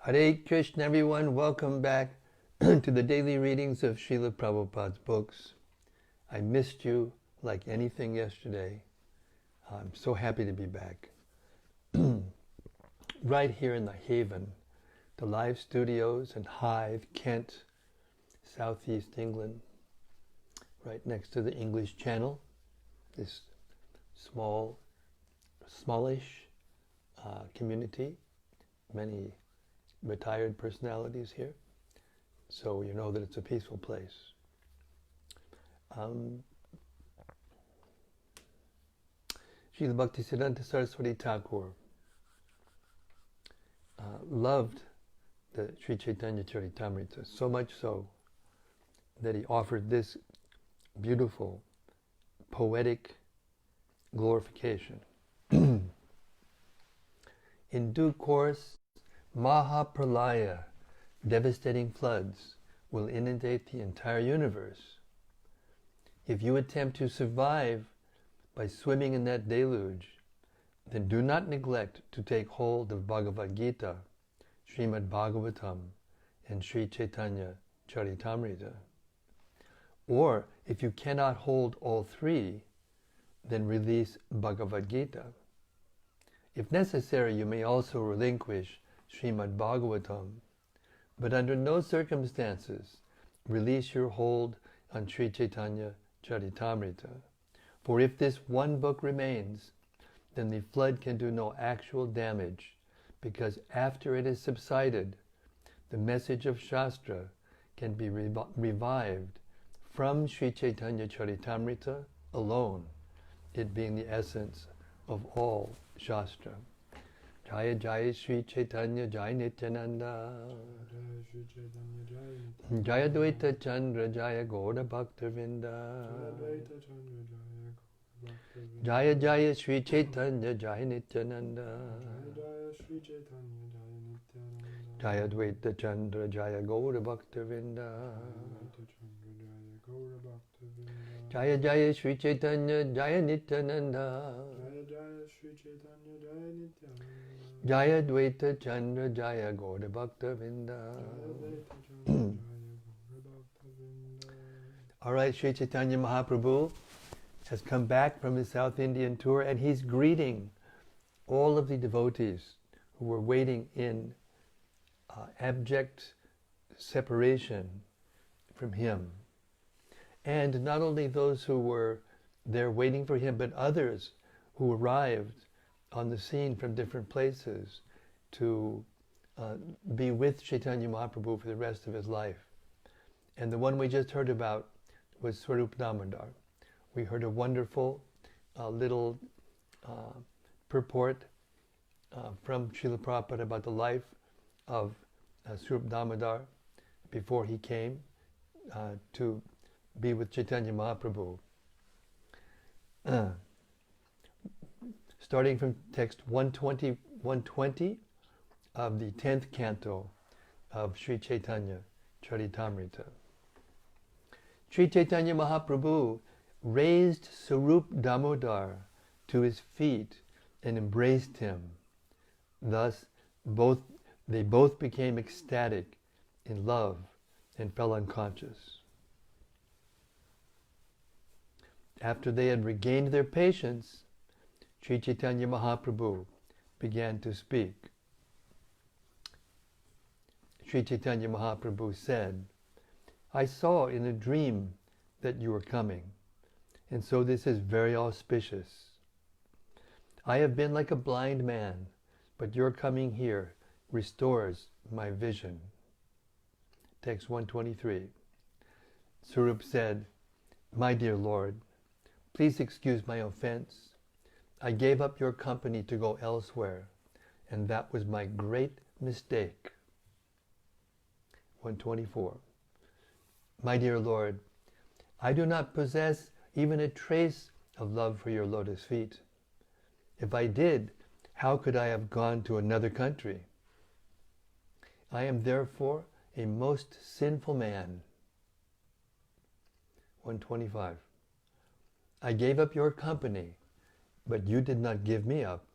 Hare Krishna, everyone. Welcome back to the daily readings of Srila Prabhupada's books. I missed you like anything yesterday. I'm so happy to be back. Right here in the Haven, the live studios in Hythe, Kent, Southeast England, right next to the English Channel, this smallish community, many retired personalities here, so you know that it's a peaceful place. Srila Bhaktisiddhanta Saraswati Thakur loved the Sri Caitanya-caritämrta, so much so that he offered this beautiful, poetic glorification. In due course, Mahapralaya, devastating floods, will inundate the entire universe. If you attempt to survive by swimming in that deluge, then do not neglect to take hold of Bhagavad Gita, Srimad Bhagavatam, and Sri Caitanya-caritämrta. Or, if you cannot hold all three, then release Bhagavad Gita. If necessary, you may also relinquish Srimad Bhagavatam, but under no circumstances release your hold on Sri Caitanya-caritämrta. For if this one book remains, then the flood can do no actual damage, because after it has subsided, the message of Shastra can be revived from Sri Caitanya-caritämrta alone, it being the essence of all Shastra. Jaya Jaya Sri Chaitanya Jaya Nityananda Jaya Dvaita Chandra Jaya Gauda Bhaktavinda Jaya Jaya Sri Chaitanya Jaya Nityananda Jaya Dvaita Chandra Jaya Gauda Bhaktavinda Jaya Jaya Sri Chaitanya Jaya Nityananda Jaya Dvaita Chandra Jaya Gauda Bhaktavinda. All right, Sri Chaitanya Mahaprabhu has come back from his South Indian tour, and he's greeting all of the devotees who were waiting in abject separation from him. And not only those who were there waiting for him, but others who arrived on the scene from different places to be with Chaitanya Mahaprabhu for the rest of his life. And the one we just heard about was Swarup Damodar. We heard a wonderful little purport from Srila Prabhupada about the life of Swarup Damodar before he came to be with Chaitanya Mahaprabhu. Starting from text 120 of the 10th canto of Sri Chaitanya Charitamrita. Sri Chaitanya Mahaprabhu raised Swarup Damodar to his feet and embraced him. Thus, they both became ecstatic in love and fell unconscious. After they had regained their patience, Sri Chaitanya Mahaprabhu began to speak. Sri Chaitanya Mahaprabhu said, I saw in a dream that you were coming, and so this is very auspicious. I have been like a blind man, but your coming here restores my vision. Text 123. Swarup said, My dear Lord, please excuse my offense. I gave up your company to go elsewhere, and that was my great mistake. 124. My dear Lord, I do not possess even a trace of love for your lotus feet. If I did, how could I have gone to another country? I am therefore a most sinful man. 125. I gave up your company, but you did not give me up.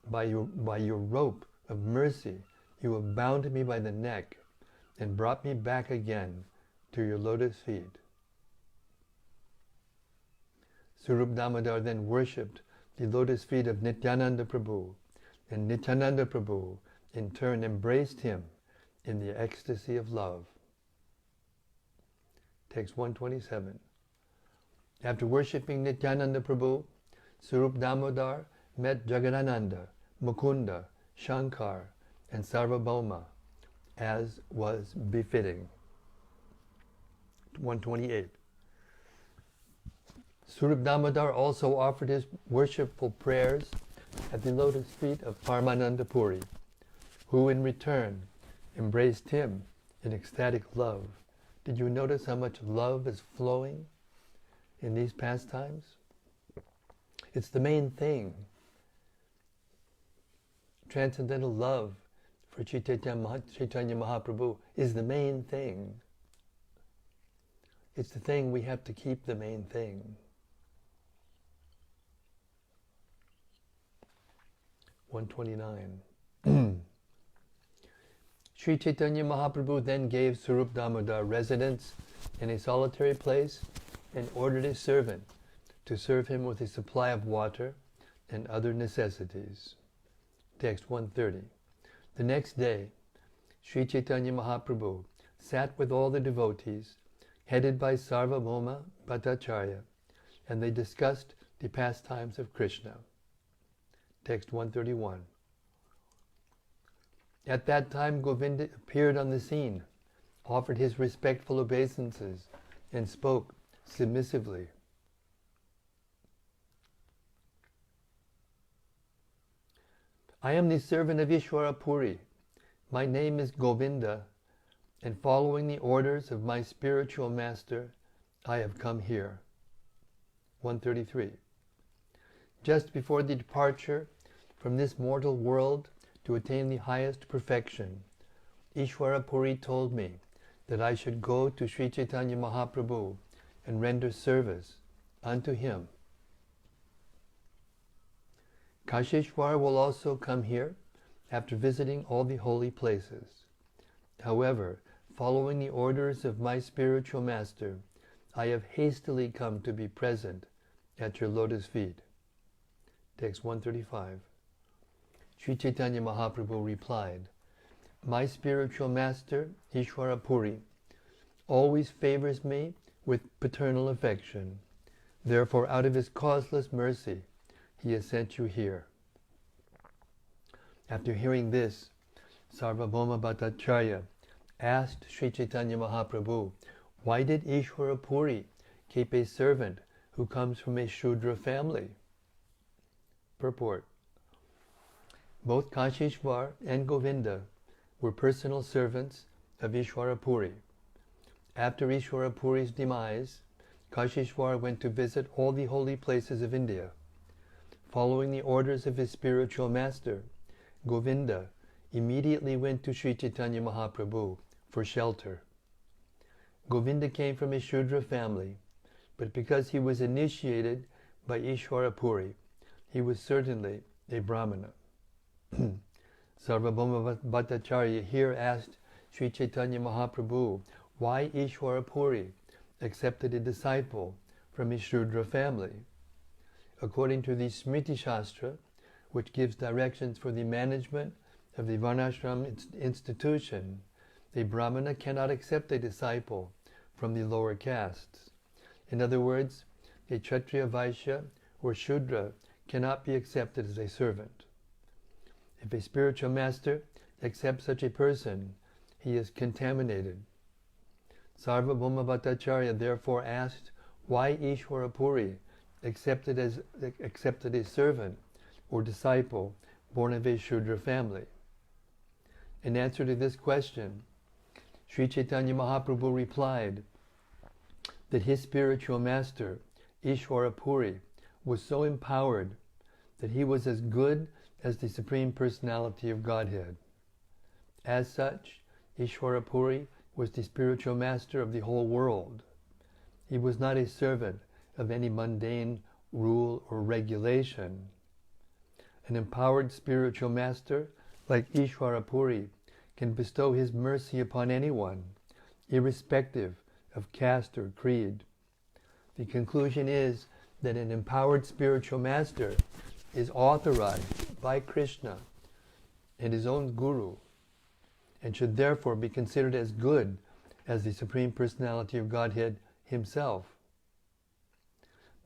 By your rope of mercy, you have bound me by the neck and brought me back again to your lotus feet. Swarup Damodar then worshipped the lotus feet of Nityananda Prabhu, and Nityananda Prabhu in turn embraced him in the ecstasy of love. Text 127. After worshipping Nityananda Prabhu, Swarup Damodar met Jagannatha, Mukunda, Shankar, and Sarvabhauma, as was befitting. 128. Swarup Damodar also offered his worshipful prayers at the lotus feet of Paramananda Puri, who in return embraced him in ecstatic love. Did you notice how much love is flowing in these pastimes? It's the main thing. Transcendental love for Chaitanya Mahaprabhu is the main thing. It's the thing we have to keep the main thing. 129. Sri Chaitanya Mahaprabhu then gave Swarup Damodar residence in a solitary place and ordered his servant to serve him with a supply of water and other necessities. Text 130. The next day, Sri Chaitanya Mahaprabhu sat with all the devotees, headed by Sarvabhauma Bhattacharya, and they discussed the pastimes of Krishna. Text 131. At that time, Govinda appeared on the scene, offered his respectful obeisances, and spoke submissively. I am the servant of Ishwara Puri. My name is Govinda, and following the orders of my spiritual master, I have come here. 133. Just before the departure from this mortal world to attain the highest perfection, Ishwara Puri told me that I should go to Sri Chaitanya Mahaprabhu and render service unto him. Kashishwar will also come here after visiting all the holy places. However, following the orders of my spiritual master, I have hastily come to be present at your lotus feet. Text 135. Sri Chaitanya Mahaprabhu replied, my spiritual master, Ishwara Puri, always favors me with paternal affection. Therefore, out of his causeless mercy, he has sent you here. After hearing this, Sarvabhauma Bhattacharya asked Sri Chaitanya Mahaprabhu, why did Ishwara Puri keep a servant who comes from a Shudra family? Purport. Both Kashishwar and Govinda were personal servants of Ishwara Puri. After Ishwara Puri's demise, Kashishwar went to visit all the holy places of India. Following the orders of his spiritual master, Govinda immediately went to Sri Chaitanya Mahaprabhu for shelter. Govinda came from a Shudra family, but because he was initiated by Ishwara Puri, he was certainly a Brahmana. Sarvabhauma Bhattacharya here asked Sri Chaitanya Mahaprabhu why Ishwara Puri accepted a disciple from his Shudra family. According to the Smriti Shastra, which gives directions for the management of the Varnashram institution, a Brahmana cannot accept a disciple from the lower castes. In other words, a Kshatriya, Vaishya, or Shudra cannot be accepted as a servant. If a spiritual master accepts such a person, he is contaminated. Sarvabhauma Bhattacharya therefore asked why Ishwara Puri accepted a servant or disciple born of a Shudra family. In answer to this question, Sri Chaitanya Mahaprabhu replied that his spiritual master, Ishwara Puri, was so empowered that he was as good as the Supreme Personality of Godhead. As such, Ishwara Puri was the spiritual master of the whole world. He was not a servant of any mundane rule or regulation. An empowered spiritual master like Ishwara Puri can bestow his mercy upon anyone, irrespective of caste or creed. The conclusion is that an empowered spiritual master is authorized by Krishna and his own guru, and should therefore be considered as good as the Supreme Personality of Godhead himself.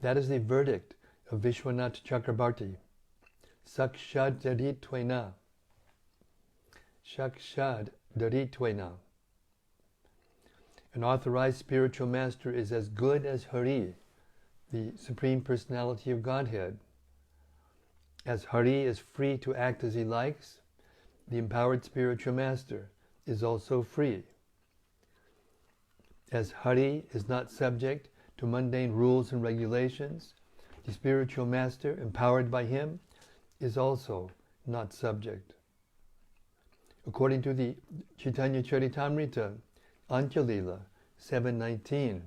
That is the verdict of Vishwanath Chakrabarti. Sakshad Darittvena. Sakshad Darittvena. An authorized spiritual master is as good as Hari, the Supreme Personality of Godhead. As Hari is free to act as he likes, the empowered spiritual master is also free. As Hari is not subject to mundane rules and regulations, the spiritual master, empowered by him, is also not subject. According to the Caitanya-caritämrta, Madhya-lila 7:19,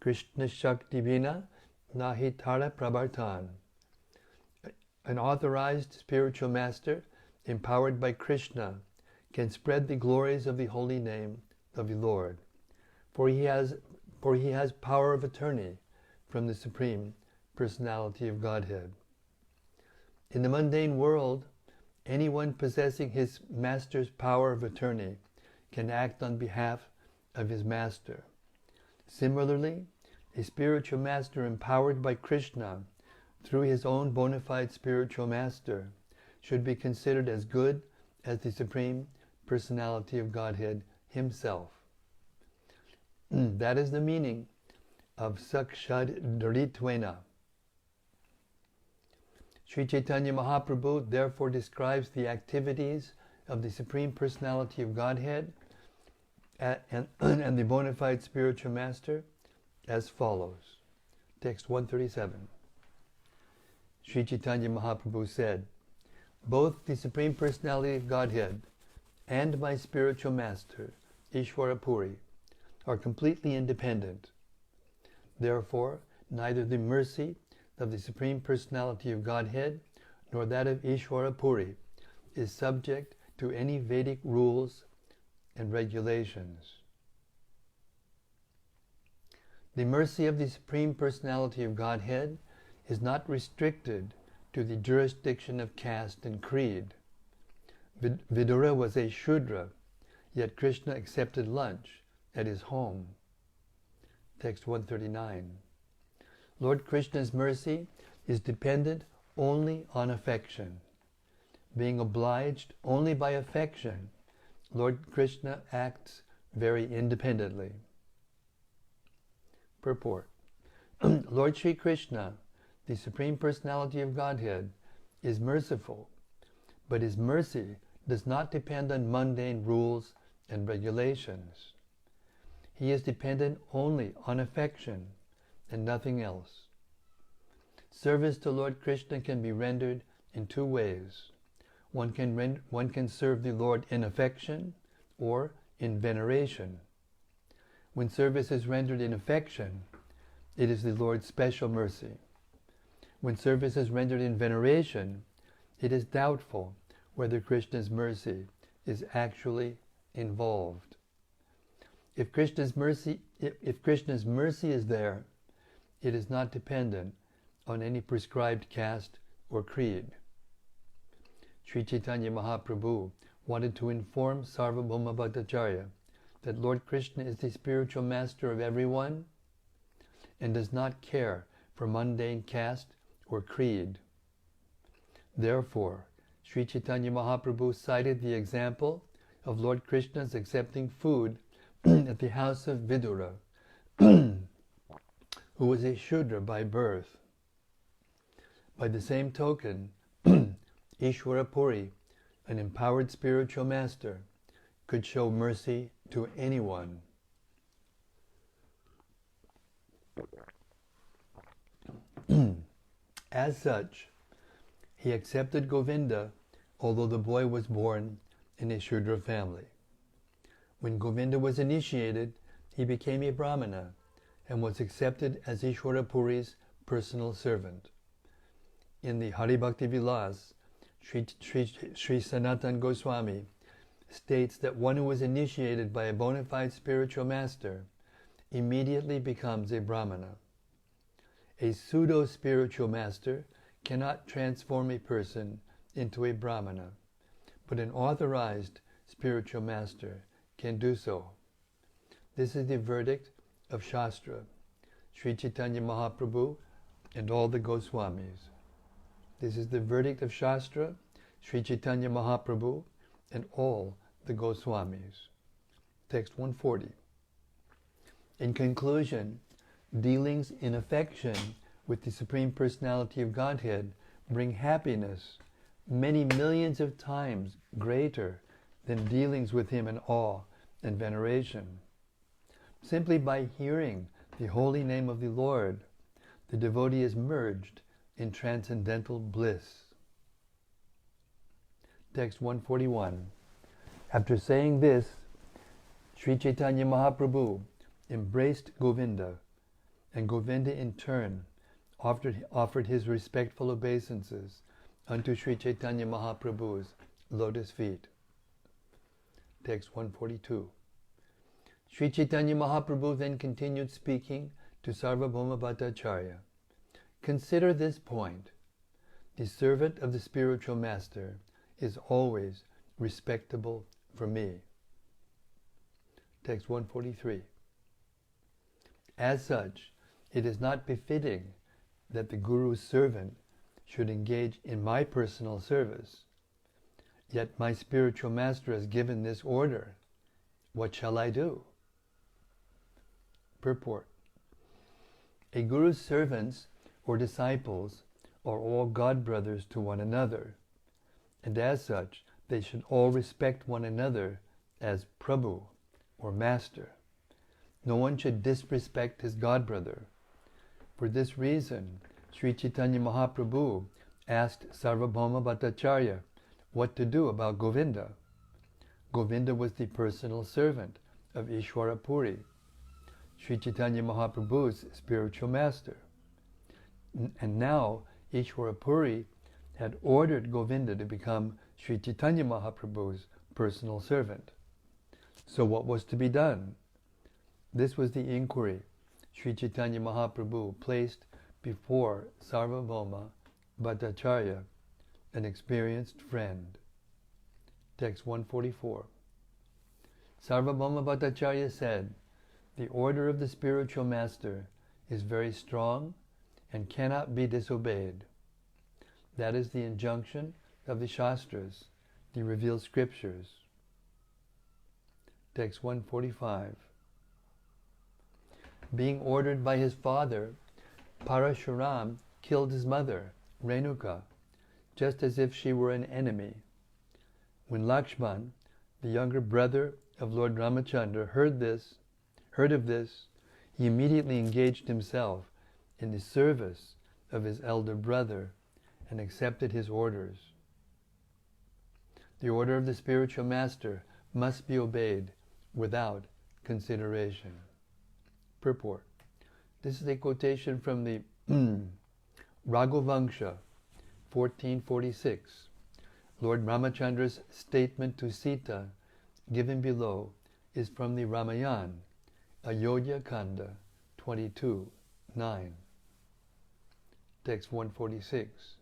Krishna Shakti Vina Nahi Tara Prabartan. An authorized spiritual master, empowered by Krishna, can spread the glories of the holy name of the Lord, for he has power of attorney from the Supreme Personality of Godhead. In the mundane world, anyone possessing his master's power of attorney can act on behalf of his master. Similarly, a spiritual master empowered by Krishna through his own bona fide spiritual master should be considered as good as the Supreme Personality of Godhead himself. That is the meaning of Sakshad Darittvena. Sri Chaitanya Mahaprabhu therefore describes the activities of the Supreme Personality of Godhead and the bona fide spiritual master as follows. Text 137. Sri Chaitanya Mahaprabhu said, "Both the Supreme Personality of Godhead and my spiritual master, Ishvara Puri, are completely independent. Therefore, neither the mercy of the Supreme Personality of Godhead nor that of Ishvara Puri is subject to any Vedic rules and regulations." The mercy of the Supreme Personality of Godhead is not restricted to the jurisdiction of caste and creed. Vidura was a Shudra, yet Krishna accepted lunch at his home. Text 139. Lord Krishna's mercy is dependent only on affection. Being obliged only by affection, Lord Krishna acts very independently. Purport. Lord Sri Krishna, the Supreme Personality of Godhead, is merciful, but his mercy does not depend on mundane rules and regulations. He is dependent only on affection and nothing else. Service to Lord Krishna can be rendered in two ways. One can serve the Lord in affection or in veneration. When service is rendered in affection, it is the Lord's special mercy. When service is rendered in veneration, it is doubtful whether Krishna's mercy is actually involved. If Krishna's mercy is there, it is not dependent on any prescribed caste or creed. Sri Chaitanya Mahaprabhu wanted to inform Sarvabhauma Bhattacharya that Lord Krishna is the spiritual master of everyone and does not care for mundane caste or creed. Therefore, Sri Chaitanya Mahaprabhu cited the example of Lord Krishna's accepting food at the house of Vidura, who was a Shudra by birth. By the same token, Ishvara Puri, an empowered spiritual master, could show mercy to anyone. As such, he accepted Govinda, although the boy was born in a Shudra family. When Govinda was initiated, he became a Brahmana and was accepted as Ishvara Puri's personal servant. In the Hari Bhakti Vilas, Sri Sanatan Goswami states that one who is initiated by a bona fide spiritual master immediately becomes a brahmana. A pseudo-spiritual master cannot transform a person into a brahmana, but an authorized spiritual master can do so. This is the verdict of Shastra, Sri Chaitanya Mahaprabhu and all the Goswamis. This is the verdict of Shastra, Sri Chaitanya Mahaprabhu and all the Goswamis. Text 140. In conclusion, dealings in affection with the Supreme Personality of Godhead bring happiness many millions of times greater than dealings with Him in awe and veneration. Simply by hearing the holy name of the Lord, the devotee is merged in transcendental bliss. Text 141. After saying this, Sri Chaitanya Mahaprabhu embraced Govinda, and Govinda in turn offered his respectful obeisances unto Sri Chaitanya Mahaprabhu's lotus feet. Text 142. Sri Chaitanya Mahaprabhu then continued speaking to Sarvabhauma Bhattacharya. Consider this point. The servant of the spiritual master is always respectable for me. Text 143. As such, it is not befitting that the Guru's servant should engage in my personal service. Yet my spiritual master has given this order. What shall I do? Purport. A Guru's servants or disciples are all God brothers to one another, and as such, they should all respect one another as Prabhu or Master. No one should disrespect his God brother. For this reason, Sri Chaitanya Mahaprabhu asked Sarvabhauma Bhattacharya what to do about Govinda. Govinda was the personal servant of Ishwara Puri, Sri Chaitanya Mahaprabhu's spiritual master. And now Ishwara Puri had ordered Govinda to become Sri Chaitanya Mahaprabhu's personal servant. So what was to be done? This was the inquiry Sri Chaitanya Mahaprabhu placed before Sarvabhauma Bhattacharya, an experienced friend. Text 144. Sarvabhauma Bhattacharya said, the order of the spiritual master is very strong and cannot be disobeyed. That is the injunction of the Shastras, the revealed scriptures. Text 145. Being ordered by his father, Parashuram killed his mother, Renuka, just as if she were an enemy. When Lakshman, the younger brother of Lord Ramachandra, heard of this, he immediately engaged himself in the service of his elder brother and accepted his orders. The order of the spiritual master must be obeyed without consideration. Purport. This is a quotation from the Raghuvamsha, 1446. Lord Ramachandra's statement to Sita, given below, is from the Ramayana, Ayodhya Kanda 22:9. Text 146.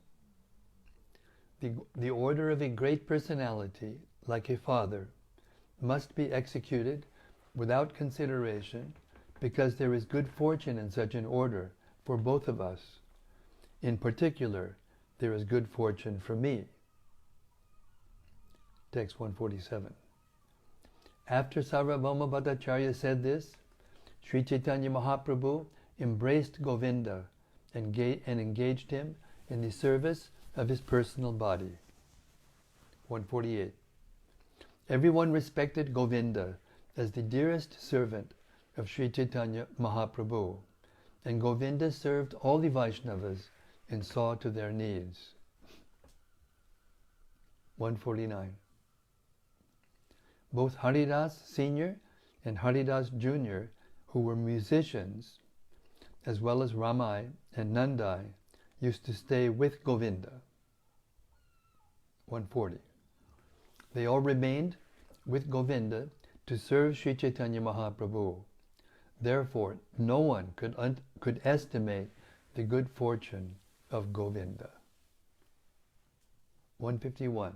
The order of a great personality, like a father, must be executed without consideration, because there is good fortune in such an order for both of us. In particular, there is good fortune for me. Text 147. After Sarvabhauma Bhattacharya said this, Sri Chaitanya Mahaprabhu embraced Govinda and engaged him in the service of his personal body. 148. Everyone respected Govinda as the dearest servant of Sri Chaitanya Mahaprabhu, and Govinda served all the Vaishnavas and saw to their needs. 149. Both Haridas Sr. and Haridas Jr., who were musicians, as well as Ramai and Nandai, used to stay with Govinda. 140. They all remained with Govinda to serve Sri Chaitanya Mahaprabhu. Therefore, no one could estimate the good fortune of Govinda. 151.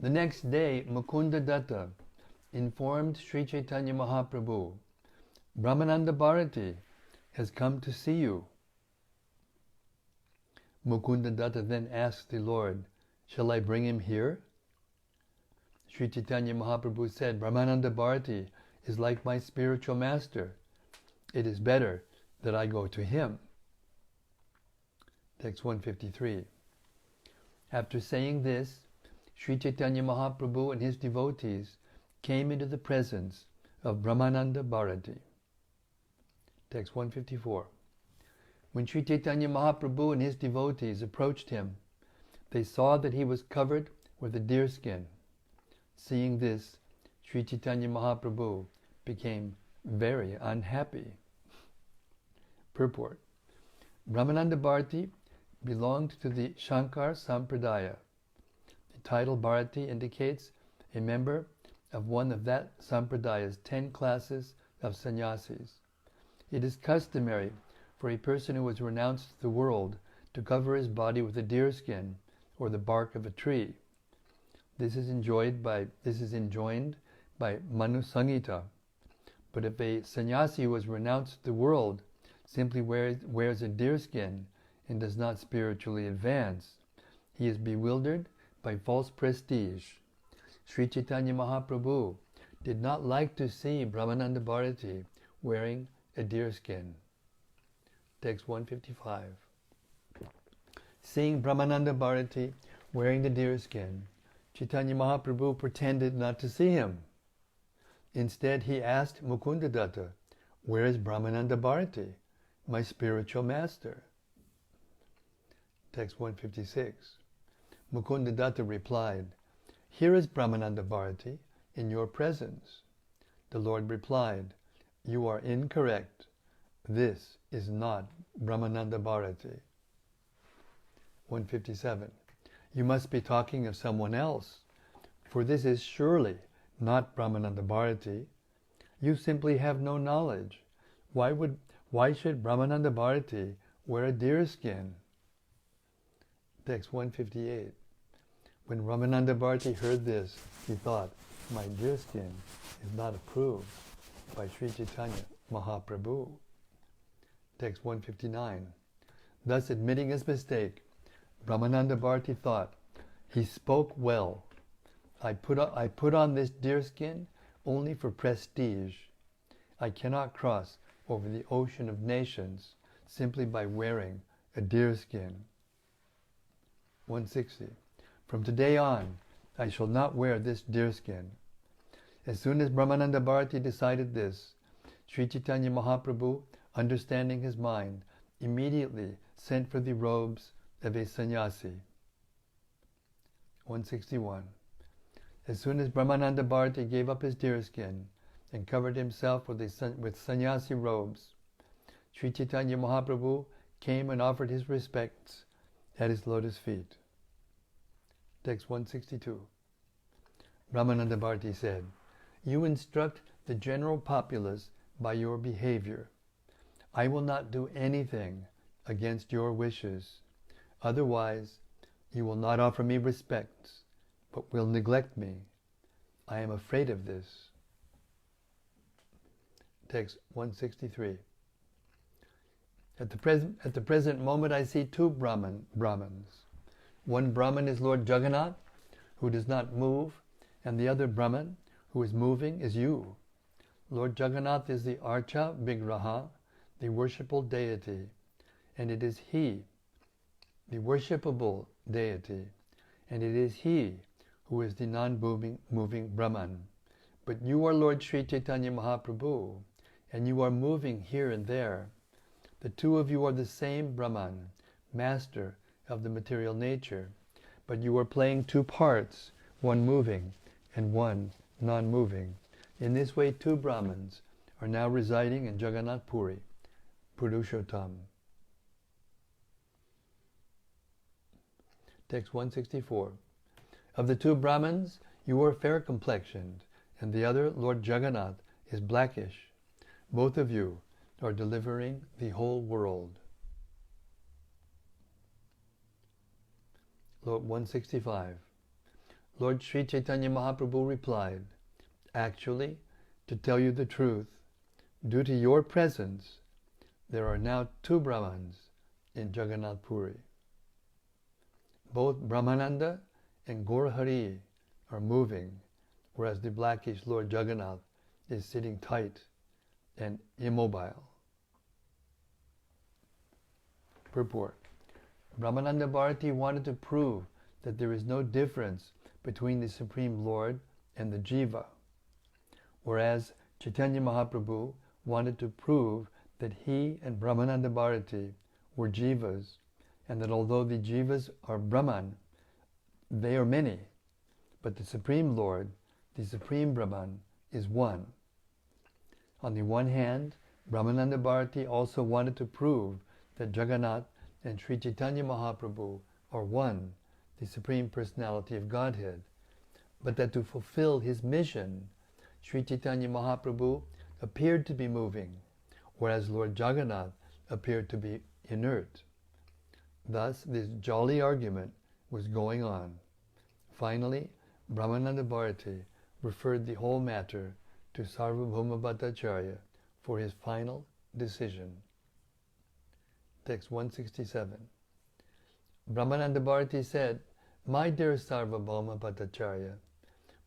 The next day, Mukunda Datta informed Sri Chaitanya Mahaprabhu, Brahmananda Bharati has come to see you. Mukunda Datta then asked the Lord, shall I bring him here? Sri Chaitanya Mahaprabhu said, Brahmananda Bharati is like my spiritual master. It is better that I go to him. Text 153. After saying this, Sri Chaitanya Mahaprabhu and his devotees came into the presence of Brahmananda Bharati. Text 154. When Sri Chaitanya Mahaprabhu and his devotees approached him, they saw that he was covered with a deerskin. Seeing this, Sri Chaitanya Mahaprabhu became very unhappy. Purport. Brahmananda Bharati belonged to the Shankar Sampradaya. The title Bharati indicates a member of one of that Sampradaya's 10 classes of sannyasis. It is customary for a person who has renounced the world to cover his body with a deerskin or the bark of a tree. This is enjoined by Manu Samhita. But if a sannyasi who has renounced the world simply wears a deerskin and does not spiritually advance, he is bewildered by false prestige. Sri Chaitanya Mahaprabhu did not like to see Brahmananda Bharati wearing a deerskin. Text 155. Seeing Brahmananda Bharati wearing the deerskin, Chaitanya Mahaprabhu pretended not to see him. Instead, he asked Mukunda Datta, where is Brahmananda Bharati, my spiritual master? Text 156. Mukunda Datta replied, here is Brahmananda Bharati in your presence. The Lord replied, you are incorrect. This is not Brahmananda Bharati. 157. You must be talking of someone else, for this is surely not Brahmananda Bharati. You simply have no knowledge. Why should Brahmananda Bharati wear a deerskin? Text 158. When Brahmananda Bharati heard this, he thought, my deerskin is not approved by Sri Chaitanya Mahaprabhu. Text 159. Thus admitting his mistake, Brahmananda Bharati thought, he spoke well. I put on this deerskin only for prestige. I cannot cross over the ocean of nations simply by wearing a deerskin. 160. From today on, I shall not wear this deerskin. As soon as Brahmananda Bharati decided this, Sri Chaitanya Mahaprabhu, understanding his mind, immediately sent for the robes of a sannyasi. 161. As soon as Brahmananda Bharati gave up his deerskin and covered himself with sannyasi robes, Sri Chaitanya Mahaprabhu came and offered his respects at his lotus feet. Text 162. Brahmananda Bharati said, you instruct the general populace by your behavior. I will not do anything against your wishes. Otherwise, you will not offer me respects, but will neglect me. I am afraid of this. Text 163. At the present moment, I see two Brahmins. One Brahman is Lord Jagannätha, who does not move, and the other Brahman, who is moving, is you. Lord Jagannätha is the Archa Vigraha, the worshipable deity, and it is he, the worshipable deity, and it is he who is the non-moving Brahman. But you are Lord Sri Chaitanya Mahaprabhu, and you are moving here and there. The two of you are the same Brahman, master of the material nature, but you are playing two parts, one moving and one non-moving. In this way, two Brahmins are now residing in Jagannath Puri, Purushottam. Text 164. Of the two Brahmins, you are fair-complexioned, and the other, Lord Jagannätha, is blackish. Both of you are delivering the whole world. Lord 165. Lord Sri Chaitanya Mahaprabhu replied, actually, to tell you the truth, due to your presence, there are now two Brahmans in Jagannath Puri. Both Brahmananda and Gaurahari are moving, whereas the blackish Lord Jagannath is sitting tight and immobile. Purport. Brahmananda Bharati wanted to prove that there is no difference between the Supreme Lord and the Jiva, whereas Chaitanya Mahaprabhu wanted to prove that he and Brahmananda Bharati were Jivas, and that although the Jivas are Brahman, they are many, but the Supreme Lord, the Supreme Brahman, is one. On the one hand, Brahmananda Bharati also wanted to prove that Jagannath and Sri Chaitanya Mahaprabhu are one, the Supreme Personality of Godhead, but that to fulfill his mission, Sri Chaitanya Mahaprabhu appeared to be moving, whereas Lord Jagannath appeared to be inert. Thus, this jolly argument was going on. Finally, Brahmananda Bharati referred the whole matter to Sarvabhauma Bhattacharya for his final decision. Text 167. Brahmananda Bharati said, my dear Sarvabhauma Bhattacharya,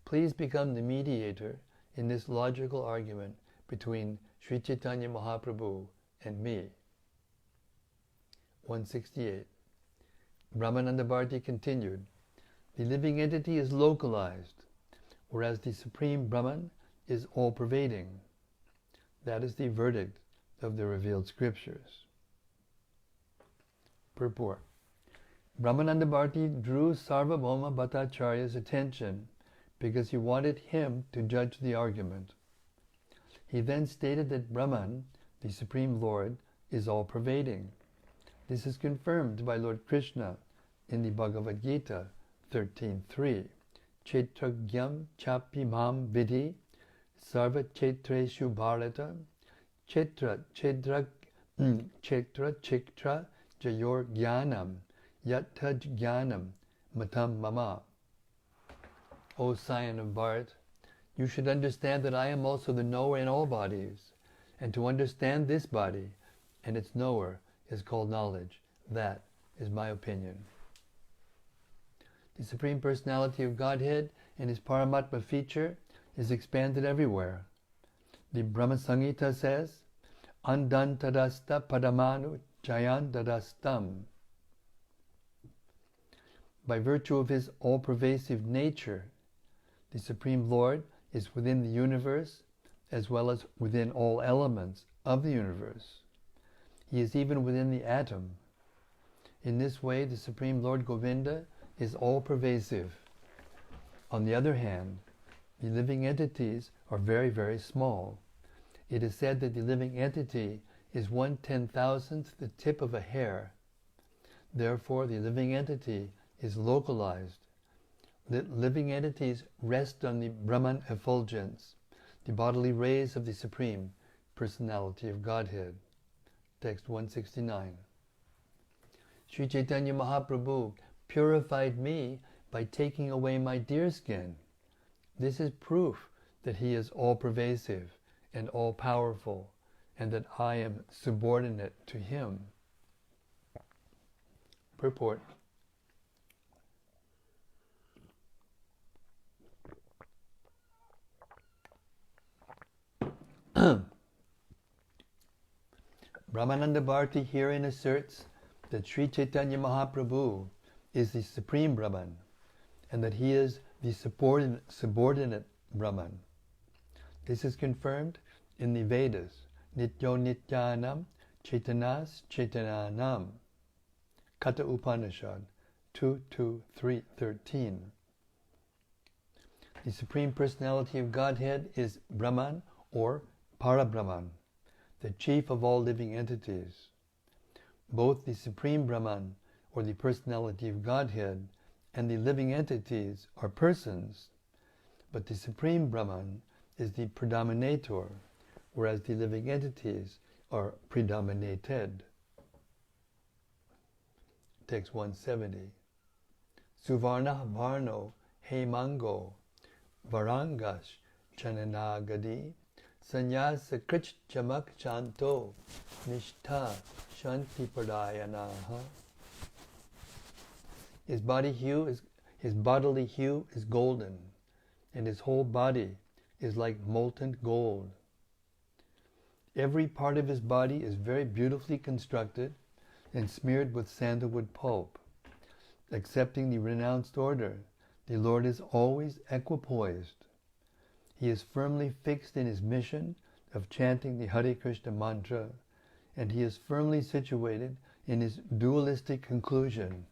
please become the mediator in this logical argument between Sri Chaitanya Mahaprabhu and me. 168. Brahmananda Bharati continued, the living entity is localized, whereas the Supreme Brahman is all-pervading. That is the verdict of the revealed scriptures. Purport. Brahmananda Bharati drew Sarvabhauma Bhattacharya's attention because he wanted him to judge the argument. He then stated that Brahman, the Supreme Lord, is all-pervading. This is confirmed by Lord Krishna in the Bhagavad Gita 13.3. Chetragyam chapi mam vidhi sarva chetreshu bharata chetra chiktra jayor jnanam yatta jnanam matam mama. O Scion of Bharat, you should understand that I am also the knower in all bodies, and to understand this body and its knower is called knowledge. That is my opinion. The Supreme Personality of Godhead and his Paramatma feature is expanded everywhere. The Brahma Samhita says, Andantadasta padamanu jayantadastam. By virtue of his all-pervasive nature, the Supreme Lord is within the universe as well as within all elements of the universe. He is even within the atom. In this way, the Supreme Lord Govinda is all-pervasive. On the other hand, the living entities are very, very small. It is said that the living entity is 1/10,000th the tip of a hair. Therefore, the living entity is localized. The living entities rest on the Brahman effulgence, the bodily rays of the Supreme Personality of Godhead. Text 169. Sri Chaitanya Mahaprabhu purified me by taking away my deerskin. This is proof that he is all-pervasive and all-powerful, and that I am subordinate to him. Purport. Brahmananda Bharati herein asserts that Sri Chaitanya Mahaprabhu is the Supreme Brahman, and that he is the subordinate Brahman. This is confirmed in the Vedas, Nityo Nityanam Chaitanas Chaitananam, Kata Upanishad 2.2.3.13. The Supreme Personality of Godhead is Brahman or Parabrahman, the chief of all living entities. Both the Supreme Brahman or the Personality of Godhead and the living entities are persons, but the Supreme Brahman is the predominator, whereas the living entities are predominated. Text 170. Suvarna Varno Hemango Varangash Chananagadi Sanyasa Krich Chamak Chanto Nishtha Shanti Pradayanaha. His bodily hue is golden, and his whole body is like molten gold. Every part of his body is very beautifully constructed and smeared with sandalwood pulp. Accepting the renounced order, the Lord is always equipoised. He is firmly fixed in his mission of chanting the Hare Krishna mantra, and he is firmly situated in his dualistic conclusion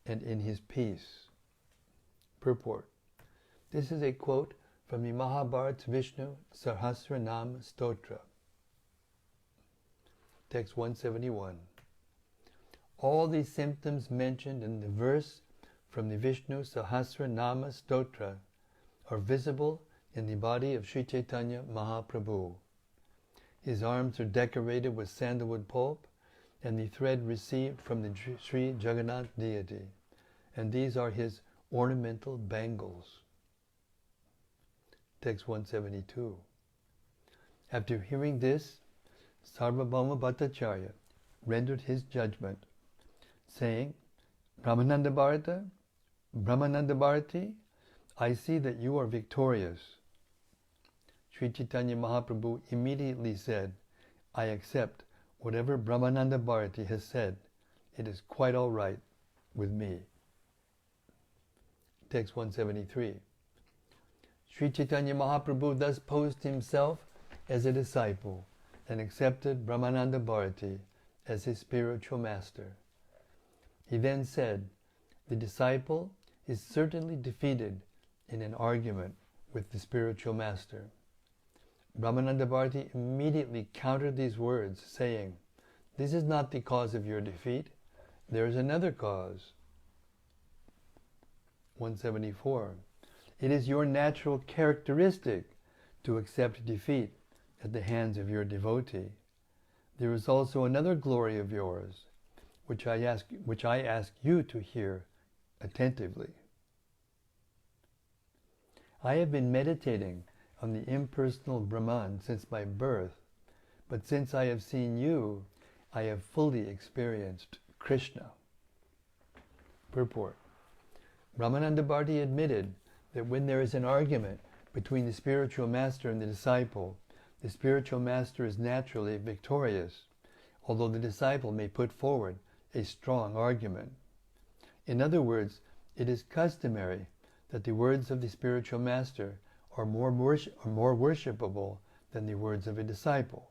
and in his peace. Purport. This is a quote from the Mahabharata Vishnu Sahasranam Stotra. Text 171. All the symptoms mentioned in the verse from the Vishnu Sahasranama Stotra are visible in the body of Sri Chaitanya Mahaprabhu. His arms are decorated with sandalwood pulp and the thread received from the Sri Jagannätha deity, and these are his ornamental bangles. Text 172. After hearing this, Sarvabhauma Bhattacharya rendered his judgment, saying, Brahmananda Bharati, I see that you are victorious. Sri Chaitanya Mahaprabhu immediately said, I accept whatever Brahmananda Bharati has said. It is quite all right with me. Text 173. Sri Chaitanya Mahaprabhu thus posed himself as a disciple and accepted Brahmananda Bharati as his spiritual master. He then said, the disciple is certainly defeated in an argument with the spiritual master. Brahmananda Bharati immediately countered these words, saying, this is not the cause of your defeat. There is another cause. 174. It is your natural characteristic to accept defeat at the hands of your devotee. There is also another glory of yours, which I ask you to hear attentively. I have been meditating on the impersonal Brahman since my birth, but since I have seen you, I have fully experienced Krishna. Purport. Brahmananda Bharati admitted that when there is an argument between the spiritual master and the disciple master is naturally victorious, although the disciple may put forward a strong argument. In other words, it is customary that the words of the spiritual master are more worshipable than the words of a disciple.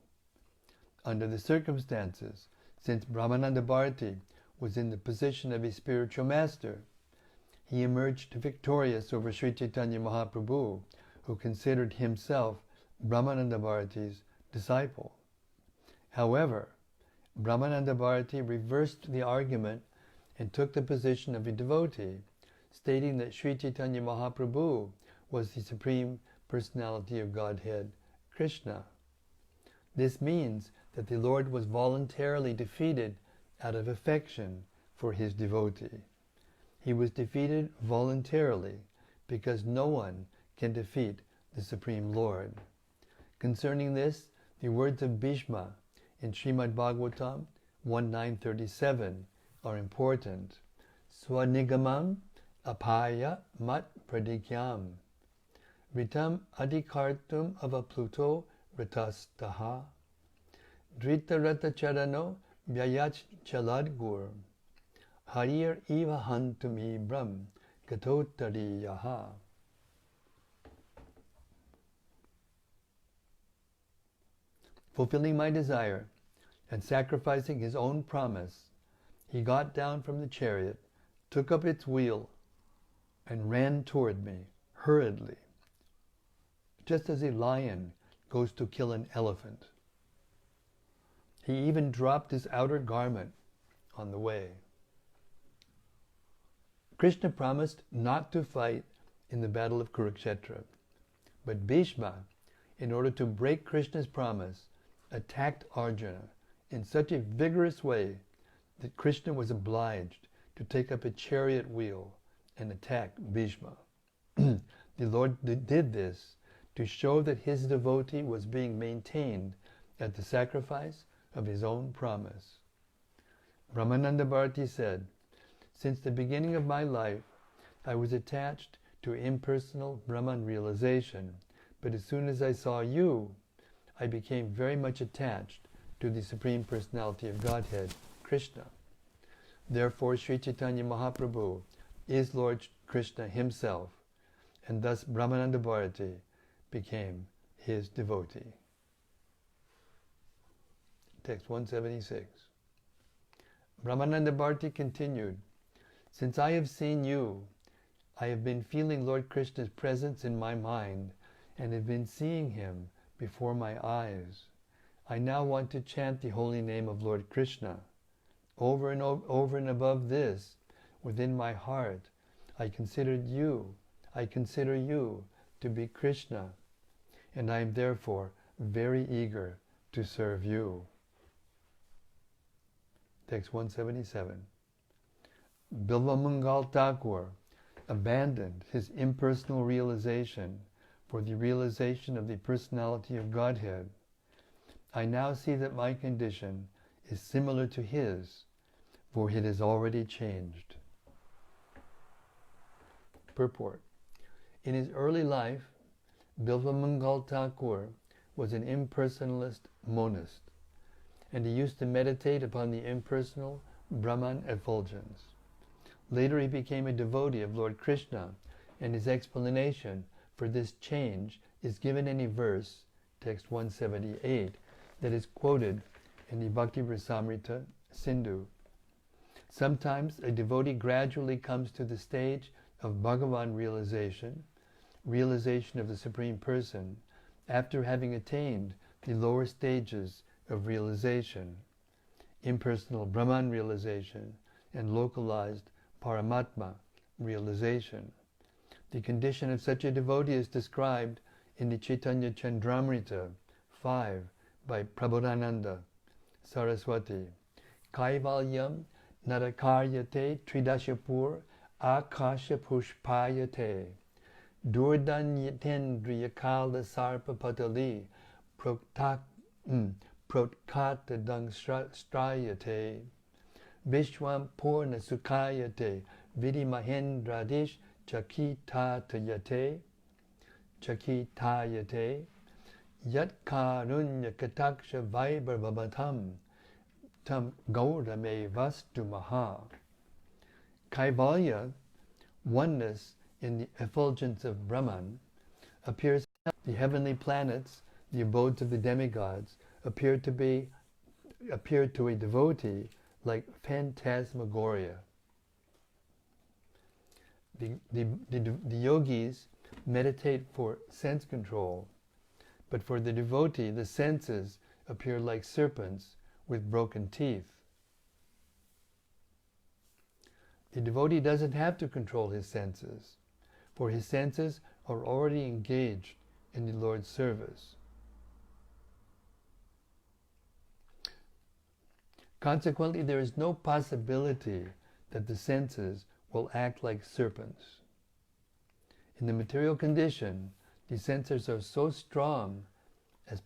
Under the circumstances, since Brahmananda Bharati was in the position of a spiritual master, he emerged victorious over Sri Chaitanya Mahaprabhu, who considered himself Brahmananda Bharati's disciple. However, Brahmananda Bharati reversed the argument and took the position of a devotee, stating that Sri Chaitanya Mahaprabhu was the Supreme Personality of Godhead, Krishna. This means that the Lord was voluntarily defeated out of affection for his devotee. He was defeated voluntarily because no one can defeat the Supreme Lord. Concerning this, the words of Bhishma in Srimad Bhagavatam 1.937 are important. Swanigamam apaya mat pradikyam ritam adhikartum avapluto ratastaha drita rata charano vyayach chaladgur harir eva hantumi brahm gatotariyaha. Fulfilling my desire and sacrificing his own promise, he got down from the chariot, took up its wheel, and ran toward me hurriedly, just as a lion goes to kill an elephant. He even dropped his outer garment on the way. Krishna promised not to fight in the battle of Kurukshetra. But Bhishma, in order to break Krishna's promise, attacked Arjuna in such a vigorous way that Krishna was obliged to take up a chariot wheel and attack Bhishma. The Lord did this to show that his devotee was being maintained at the sacrifice of his own promise. Brahmananda Bharati said, "Since the beginning of my life, I was attached to impersonal Brahman realization, but as soon as I saw you, I became very much attached to the Supreme Personality of Godhead, Krishna. Therefore, Sri Chaitanya Mahaprabhu is Lord Krishna himself, and thus Brahmananda Bharati became his devotee." Text 176. Brahmananda Bharati continued, "Since I have seen you, I have been feeling Lord Krishna's presence in my mind and have been seeing him before my eyes. I now want to chant the holy name of Lord Krishna. Over and above this, within my heart, I consider you to be Krishna, and I am therefore very eager to serve you." Text 177. Bilvamangal Thakur abandoned his impersonal realization for the realization of the personality of Godhead. I now see that my condition is similar to his, for it has already changed. Purport. In his early life, Bilvamangal Thakur was an impersonalist monist, and he used to meditate upon the impersonal Brahman effulgence. Later he became a devotee of Lord Krishna, and his explanation for this change is given in a verse, text 178, that is quoted in the Bhakti Rasamrita Sindhu. Sometimes a devotee gradually comes to the stage of Bhagavan realization of the Supreme Person, after having attained the lower stages of realization, impersonal Brahman realization, and localized Paramatma realization. The condition of such a devotee is described in the Caitanya-caritämrta 5 by Prabodhananda Saraswati. Kaivalyam narakaryate tridashapur akasha pushpayate durdanyatendriyakala sarpa patali protkatadang strayate Vishwam Purna Sukayate Vidi Mahendradish Chakitayate Yat Karunya Kataksha Vaibhavatam Tam Gaurame Vastu Maha. Kaivalya, oneness in the effulgence of Brahman, appears. The heavenly planets, the abodes of the demigods, appear to a devotee like phantasmagoria. The yogis meditate for sense control, but for the devotee, the senses appear like serpents with broken teeth. The devotee doesn't have to control his senses, for his senses are already engaged in the Lord's service. Consequently, there is no possibility that the senses will act like serpents. In the material condition, the senses are so strong as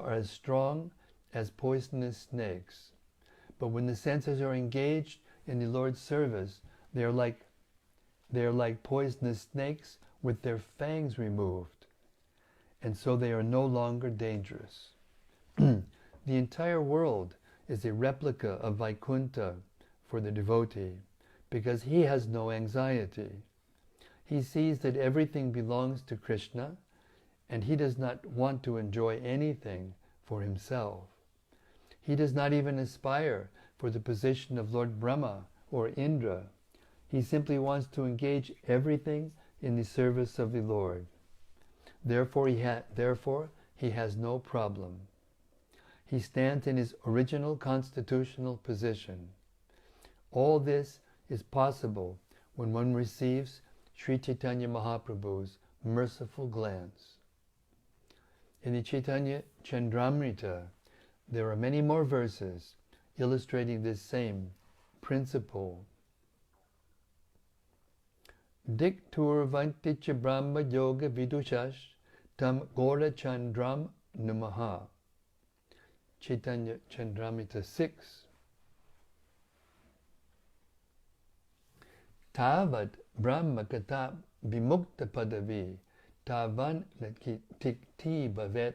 as strong as poisonous snakes. But when the senses are engaged in the Lord's service, they are like poisonous snakes with their fangs removed, and so they are no longer dangerous. The entire world is a replica of Vaikuntha for the devotee, because he has no anxiety. He sees that everything belongs to Krishna, and he does not want to enjoy anything for himself. He does not even aspire for the position of Lord Brahma or Indra. He simply wants to engage everything in the service of the Lord. Therefore he has no problem. He stands in his original constitutional position. All this is possible when one receives Sri Chaitanya Mahaprabhu's merciful glance. In the Caitanya-caritämrta, there are many more verses illustrating this same principle. Diktur vanticha brahma yoga vidushas tam gora chandram namaha. Caitanya-caritämrta 6. Tavat brahma kata vimukta padavi tavan tikti bhavet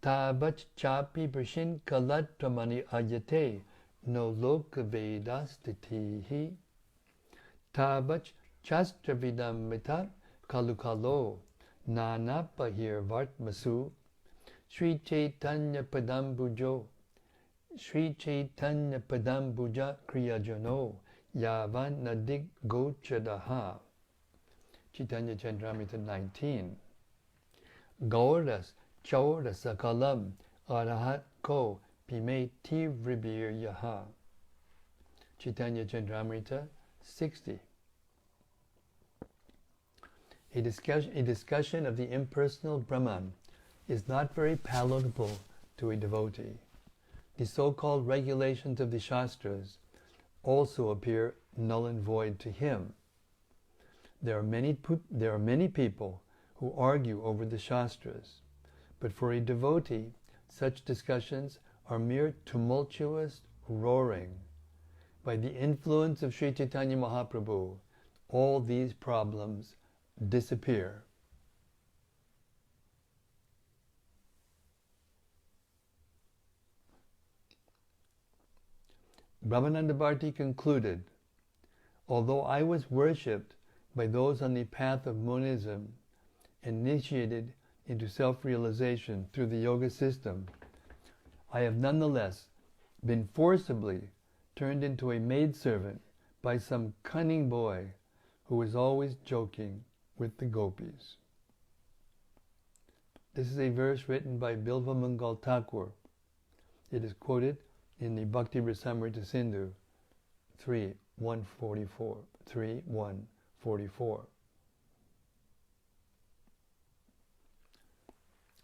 tavat chapi prashin kalatramani ayate no loka vedastitihi tavat chastravidam mita kalukalo nanapahir vartmasu Sri Chaitanya Padambujo Sri Chaitanya Padambuja Kriyajano Yavan Nadik Gochadaha. Caitanya-caritämrta 19. Gauras Chauras Sakalam Arahat Ko Pime Tivribir Yaha. Caitanya-caritämrta 60. A discussion of the impersonal Brahman is not very palatable to a devotee. The so-called regulations of the Shastras also appear null and void to him. There are many people who argue over the Shastras, but for a devotee, such discussions are mere tumultuous roaring. By the influence of Sri Chaitanya Mahaprabhu, all these problems disappear. Brahmananda Bharati concluded, although I was worshipped by those on the path of monism, initiated into self-realization through the yoga system, I have nonetheless been forcibly turned into a maidservant by some cunning boy who was always joking with the gopis. This is a verse written by Bilva Mangal Thakur. It is quoted in the Bhakti Rasamrita Sindhu 3.144. 3.144.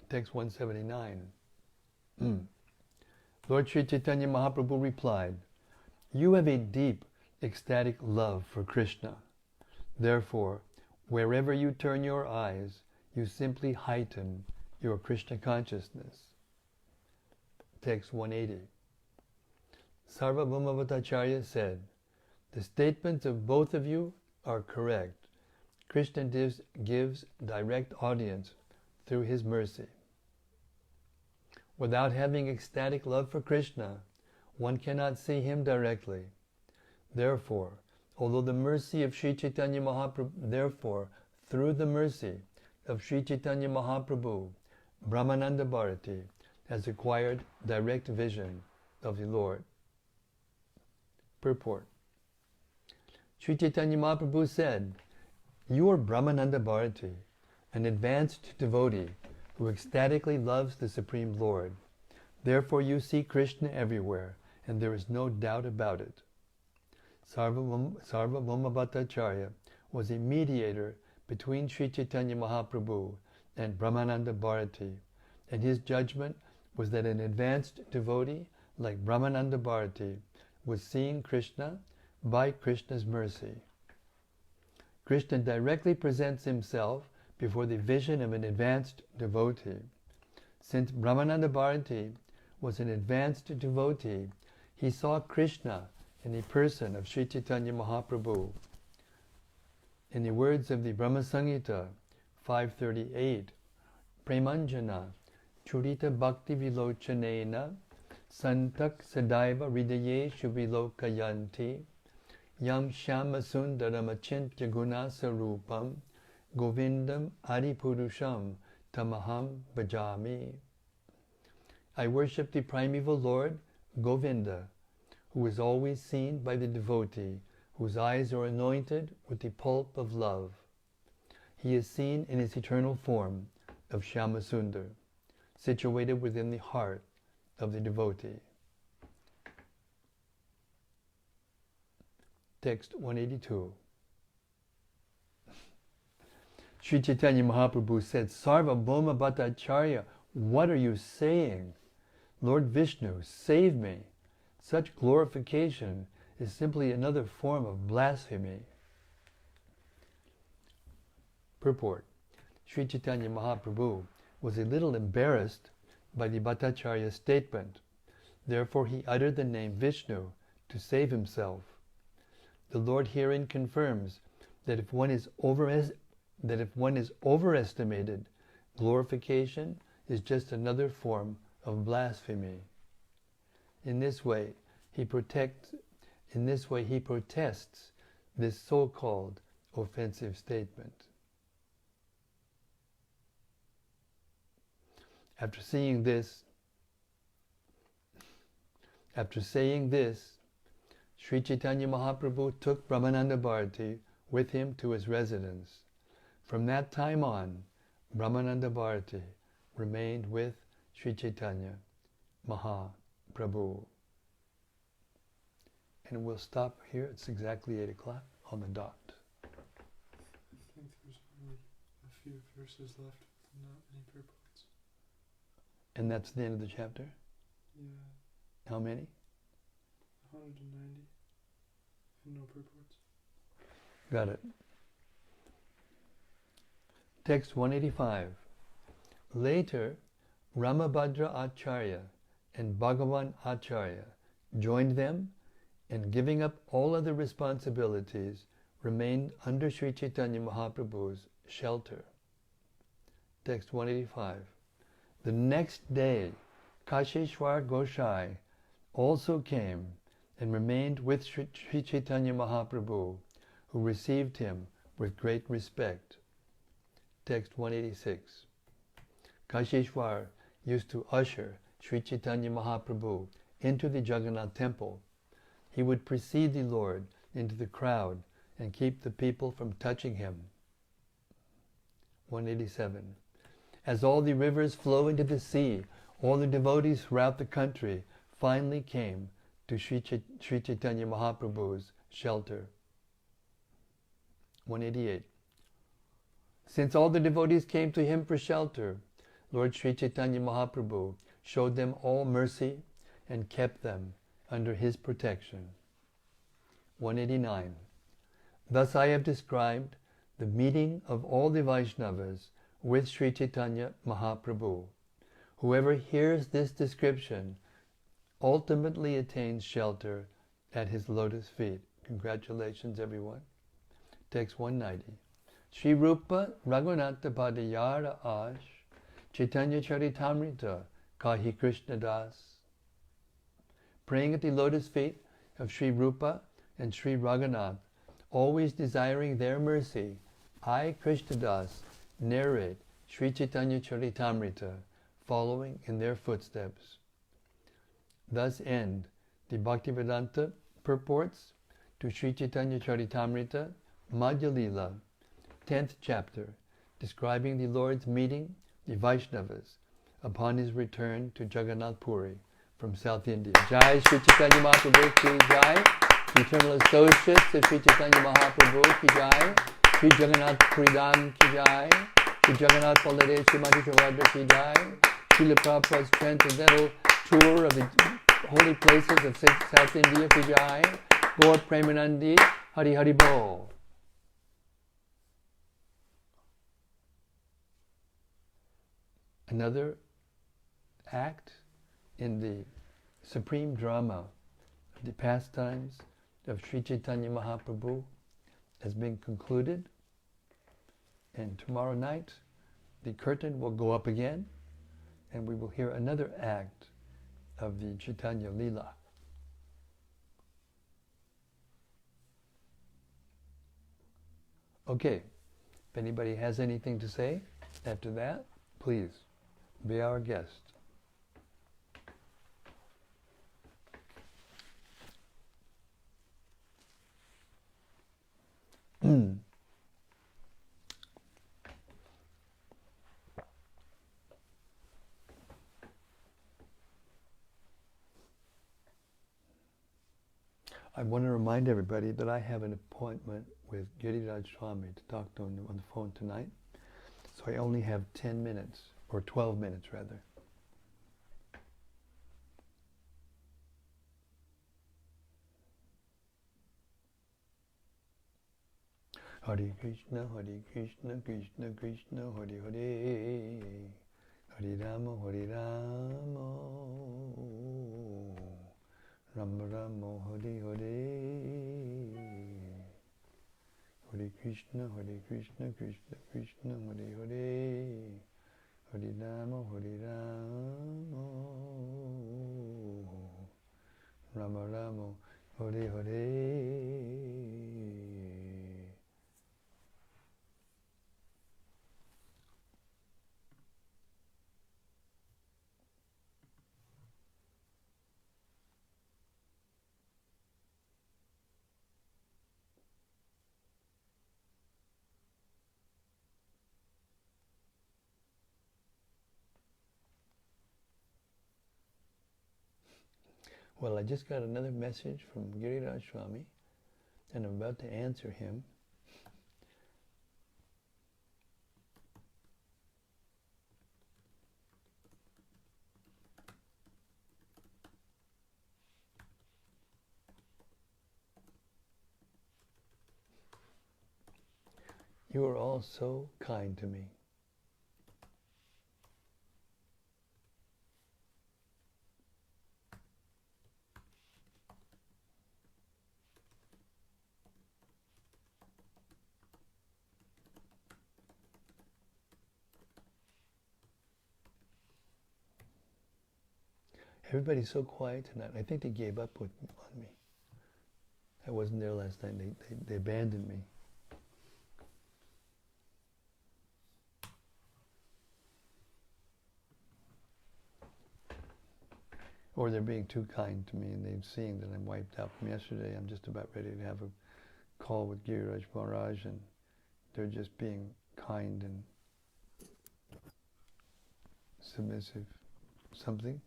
Text 179. Lord Sri Chaitanya Mahaprabhu replied, "You have a deep, ecstatic love for Krishna. Therefore, wherever you turn your eyes, you simply heighten your Krishna consciousness." Text 180. Sarvabhaumavata said, "The statements of both of you are correct. Krishna gives direct audience through his mercy. Without having ecstatic love for Krishna, one cannot see him directly. Therefore, although the mercy of Sri Chaitanya Mahaprabhu, through the mercy of Sri Chaitanya Mahaprabhu, Brahmananda Bharati has acquired direct vision of the Lord." Purport. Sri Chaitanya Mahaprabhu said, "You are Brahmananda Bharati, an advanced devotee who ecstatically loves the Supreme Lord. Therefore you see Krishna everywhere, and there is no doubt about it." Sarvabhaumavata was a mediator between Sri Chaitanya Mahaprabhu and Brahmananda Bharati, and his judgment was that an advanced devotee like Brahmananda Bharati was seeing Krishna by Krishna's mercy. Krishna directly presents himself before the vision of an advanced devotee. Since Brahmananda Bharati was an advanced devotee, he saw Krishna in the person of Sri Chaitanya Mahaprabhu. In the words of the Brahma Samhita 538, Premanjana Churita Bhakti Vilochanena Santak Sadaiva Hridaye Shuvilokayanti Yam Shama Sundaramachintya Gunasa Rupam Govindam Adipurusham Tamaham Bhajami. I worship the primeval Lord, Govinda, who is always seen by the devotee, whose eyes are anointed with the pulp of love. He is seen in his eternal form of Shyamasundar, situated within the heart of the devotee. Text 182. Sri Chaitanya Mahaprabhu said, Sarvabhauma Bhattacharya, what are you saying? Lord Vishnu, save me. Such glorification is simply another form of blasphemy. Purport. Sri Chaitanya Mahaprabhu was a little embarrassed by the Bhattacharya statement. Therefore he uttered the name Vishnu to save himself. The Lord herein confirms that if one is overestimated, glorification is just another form of blasphemy. In this way, he protests this so-called offensive statement. After saying this, Sri Chaitanya Mahaprabhu took Brahmananda Bharati with him to his residence. From that time on, Brahmananda Bharati remained with Sri Chaitanya Mahaprabhu. And we'll stop here. It's exactly 8 o'clock on the dot. I think there's only a few verses left, not any purports. And that's the end of the chapter? Yeah. How many? 190. And no purports. Got it. Text 185. Later, Ramabhadra Acharya and Bhagavan Acharya joined them, and giving up all other responsibilities, remained under Sri Chaitanya Mahaprabhu's shelter. Text 185. The next day, Kashishwar Gosai also came and remained with Sri Chaitanya Mahaprabhu, who received him with great respect. Text 186. Kashishwar used to usher Sri Chaitanya Mahaprabhu into the Jagannätha temple. He would precede the Lord into the crowd and keep the people from touching him. 187. As all the rivers flow into the sea, all the devotees throughout the country finally came to Sri Chaitanya Mahaprabhu's shelter. 188. Since all the devotees came to him for shelter, Lord Sri Chaitanya Mahaprabhu showed them all mercy and kept them under his protection. 189. Thus I have described the meeting of all the Vaishnavas with Sri Chaitanya Mahaprabhu. Whoever hears this description ultimately attains shelter at his lotus feet. Congratulations, everyone. Text 190. Sri Rupa Raghunatha Padayara Ash Caitanya-caritämrta Kahi Krishna Das. Praying at the lotus feet of Sri Rupa and Sri Raghunath, always desiring their mercy, I, Krishna Das, narrate Sri Caitanya-caritämrta, following in their footsteps. Thus end the Bhaktivedanta purports to Sri Caitanya-caritämrta, Madhya-lila, 10th chapter, describing the Lord's meeting the Vaishnavas upon his return to Jagannätha Puri from South India. Jai Sri Chaitanya Mahaprabhu ki Jai, Eternal Associates of Sri Chaitanya Mahaprabhu ki Jai, Sri Jagannätha Puridam ki Jai, Sri Jagannätha Baladev Srimati Shavadra ki Jai, Srila Prabhupada's transcendental tour of the holy places of South India ki Jai, Gaur Premanandi, Hari Hari Bol. Another act in the supreme drama of the pastimes of Sri Chaitanya Mahaprabhu has been concluded, and tomorrow night the curtain will go up again and we will hear another act of the Caitanya-lila. Okay, if anybody has anything to say after that, please be our guest. I want to remind everybody that I have an appointment with Giriraj Swami to talk to him on the phone tonight. So I only have 10 minutes, or 12 minutes rather. Hare Krishna, Krishna Krishna, Hare Hare, Hare Rama, Rama Rama, Hare Hare, Hare Krishna, Krishna Krishna, Hare Hare, Hare Rama, Rama Rama, Hare Hare. Well, I just got another message from Giriraj Swami, and I'm about to answer him. You are all so kind to me. Everybody's so quiet tonight. I think they gave up on me. I wasn't there last night. They abandoned me. Or they're being too kind to me, and they've seen that I'm wiped out from yesterday. I'm just about ready to have a call with Giriraj Maharaj, and they're just being kind and submissive. Something?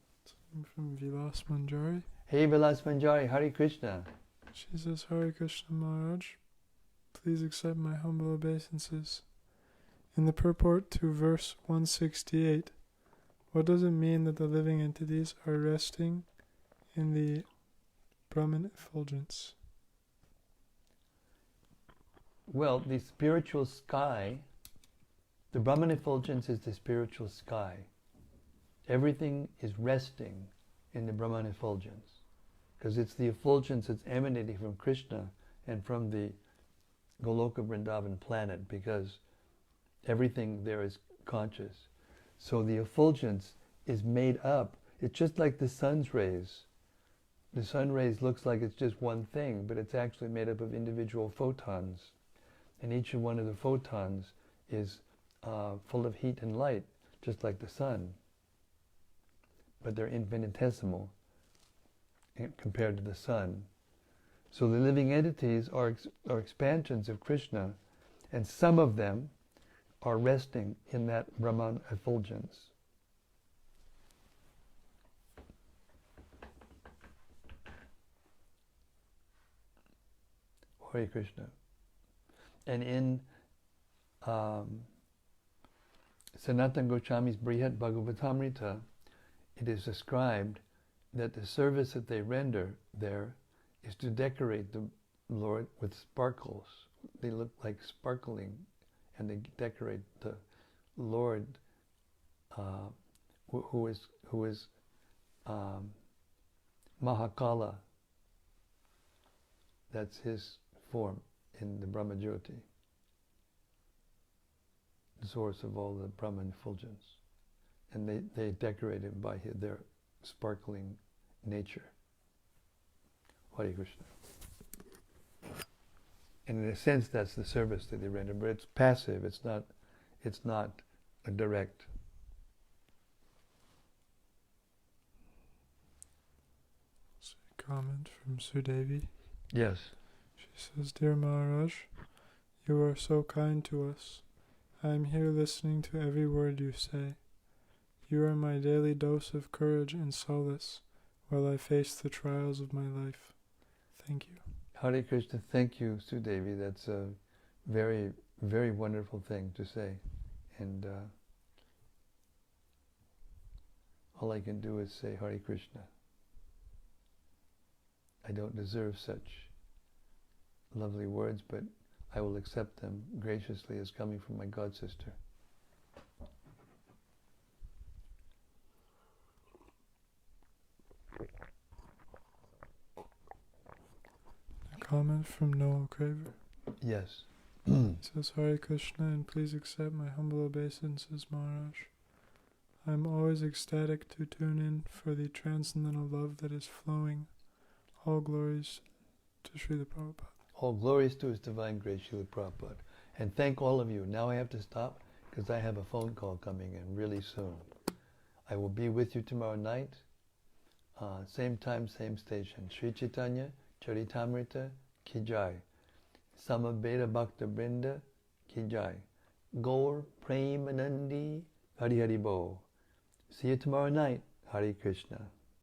From Vilas Manjari. Hey Vilas Manjari, Hare Krishna. She says, Hare Krishna Maharaj, please accept my humble obeisances. In the purport to verse 168, what does it mean that the living entities are resting in the Brahman effulgence? Well, the spiritual sky, the Brahman effulgence is the spiritual sky. Everything is resting in the Brahman effulgence, because it's the effulgence that's emanating from Krishna and from the Goloka Vrindavan planet, because everything there is conscious. So the effulgence is made up. It's just like the sun's rays. The sun rays looks like it's just one thing, but it's actually made up of individual photons. And each one of the photons is full of heat and light, just like the sun. But they're infinitesimal compared to the sun. So the living entities are expansions of Krishna, and some of them are resting in that Brahman effulgence. Hare Krishna. And in Sanatana Goswami's Brihat Bhagavatamrita, it is described that the service that they render there is to decorate the Lord with sparkles. They look like sparkling, and they decorate the Lord, who is Mahakala. That's his form in the Brahma Jyoti, the source of all the Brahman effulgence. And they decorate him by their sparkling nature. Hare Krishna. And in a sense, that's the service that they render, but it's passive. It's not a direct. Comment from Sudevi. Yes. She says, Dear Maharaj, you are so kind to us. I am here listening to every word you say. You are my daily dose of courage and solace while I face the trials of my life. Thank you. Hare Krishna, thank you, Sudevi. That's a very, very wonderful thing to say. And all I can do is say Hare Krishna. I don't deserve such lovely words, but I will accept them graciously as coming from my god sister. A comment from Noel Craver. Yes. It says, Hare Krishna, and please accept my humble obeisances, Maharaj. I am always ecstatic to tune in for the transcendental love that is flowing. All glories to Srila Prabhupada. All glories to His Divine Grace, Srila Prabhupada. And thank all of you. Now I have to stop because I have a phone call coming in really soon. I will be with you tomorrow night, same time, same station. Sri Caitanya-caritämrta ki jai. Samaveda Bhakta Brinda ki jai. Gaur Premanandi Hari Hari Bo. See you tomorrow night. Hare Krishna.